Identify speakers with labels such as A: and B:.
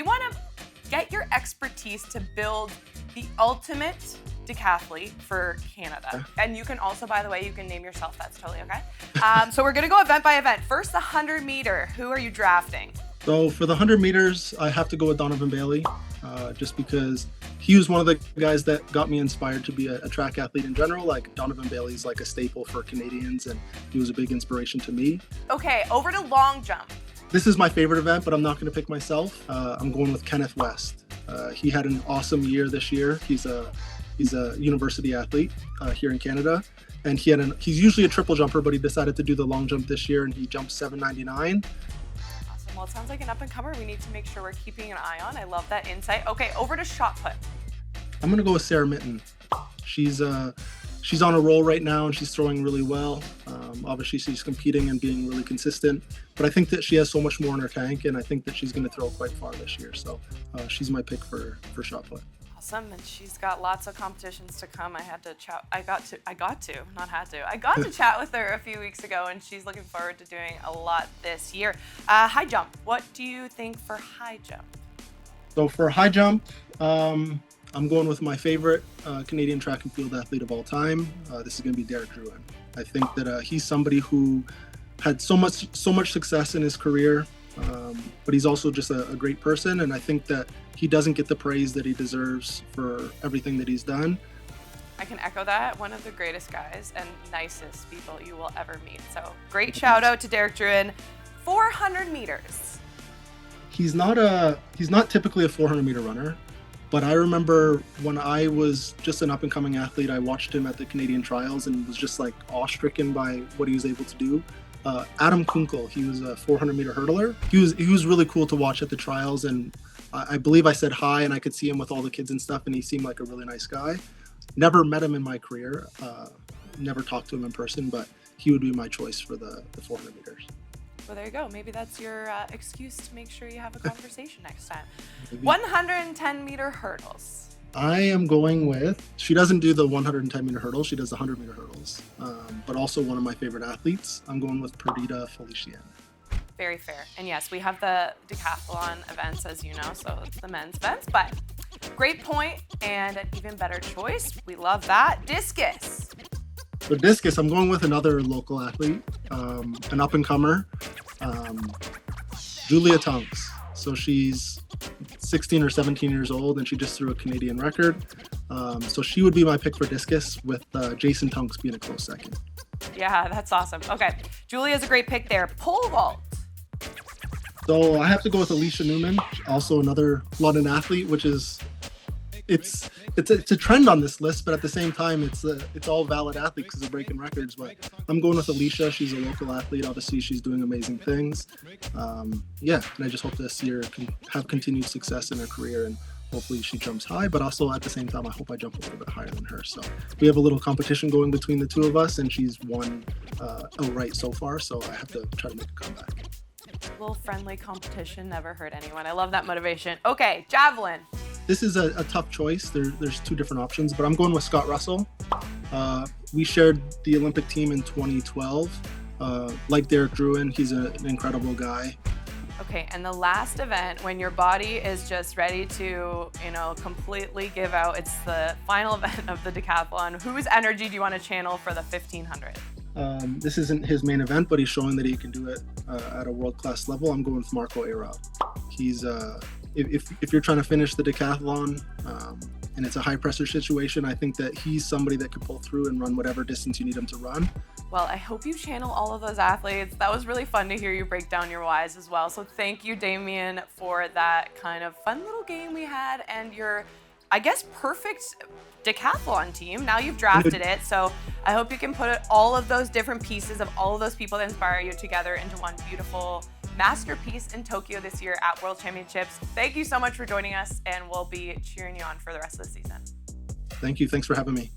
A: we want to get your expertise to build the ultimate decathlete for Canada. And you can also, by the way, you can name yourself. That's totally okay. So we're going to go event by event. First, the 100 meter. Who are you drafting?
B: So for the 100 meters, I have to go with Donovan Bailey, just because he was one of the guys that got me inspired to be a track athlete in general. Like, Donovan Bailey's like a staple for Canadians, and he was a big inspiration to me.
A: Okay, over to long jump.
B: This is my favorite event, but I'm not going to pick myself. I'm going with Kenneth West. He had an awesome year this year. He's a university athlete here in Canada, and he's usually a triple jumper, but he decided to do the long jump this year, and he jumped 799.
A: Awesome. Well, it sounds like an up-and-comer we need to make sure we're keeping an eye on. I love that insight. Okay, over to shot put.
B: I'm going to go with Sarah Mitten. She's on a roll right now, and she's throwing really well. Obviously, she's competing and being really consistent, but I think that she has so much more in her tank, and I think that she's going to throw quite far this year. So she's my pick for shot put.
A: Awesome, and she's got lots of competitions to come. I got to chat with her a few weeks ago, and she's looking forward to doing a lot this year. High jump. What do you think for high jump?
B: So for high jump, I'm going with my favorite Canadian track and field athlete of all time. This is going to be Derek Drouin. I think that he's somebody who had so much success in his career, but he's also just a great person, and I think that he doesn't get the praise that he deserves for everything that he's done.
A: I can echo that. One of the greatest guys and nicest people you will ever meet. So great shout out to Derek Drouin. 400 meters.
B: He's not typically a 400 meter runner. But I remember when I was just an up-and-coming athlete, I watched him at the Canadian trials and was just like awe-stricken by what he was able to do. Adam Kunkel, he was a 400-meter hurdler. He was really cool to watch at the trials, and I believe I said hi, and I could see him with all the kids and stuff, and he seemed like a really nice guy. Never met him in my career, never talked to him in person, but he would be my choice for the 400 meters.
A: Well, there you go. Maybe that's your excuse to make sure you have a conversation next time. 110-meter hurdles.
B: I am going with, she doesn't do the 110-meter hurdles, she does the 100-meter hurdles, but also one of my favorite athletes. I'm going with Perdita Felician.
A: Very fair. And yes, we have the decathlon events, as you know, so it's the men's events, but great point and an even better choice. We love that. Discus.
B: For discus, I'm going with another local athlete, an up-and-comer, Julia Tunks. So she's 16 or 17 years old, and she just threw a Canadian record. So she would be my pick for discus, with Jason Tunks being a close second.
A: Yeah, that's awesome. Okay, Julia's a great pick there. Pole vault.
B: So I have to go with Alicia Newman, also another London athlete, which is it's a trend on this list, but at the same time, it's all valid athletes because they're breaking records. But I'm going with Alicia. She's a local athlete. Obviously, she's doing amazing things. And I just hope to see her have continued success in her career, and hopefully she jumps high. But also at the same time, I hope I jump a little bit higher than her. So we have a little competition going between the two of us, and she's won outright so far. So I have to try to make a comeback.
A: A little friendly competition never hurt anyone. I love that motivation. Okay, javelin.
B: This is a tough choice. There's two different options, but I'm going with Scott Russell. We shared the Olympic team in 2012. Like Derek Drouin, he's an incredible guy.
A: Okay, and the last event, when your body is just ready to, completely give out, it's the final event of the decathlon. Whose energy do you want to channel for the 1500?
B: This isn't his main event, but he's showing that he can do it at a world-class level. I'm going with Marco Arau. He's if you're trying to finish the decathlon and it's a high-pressure situation, I think that he's somebody that could pull through and run whatever distance you need him to run.
A: Well, I hope you channel all of those athletes. That was really fun to hear you break down your whys as well. So thank you, Damian, for that kind of fun little game we had and your, I guess, perfect decathlon team. Now you've drafted it, so I hope you can put all of those different pieces of all of those people that inspire you together into one beautiful masterpiece in Tokyo this year at World Championships. Thank you so much for joining us, and we'll be cheering you on for the rest of the season.
B: Thank you. Thanks for having me.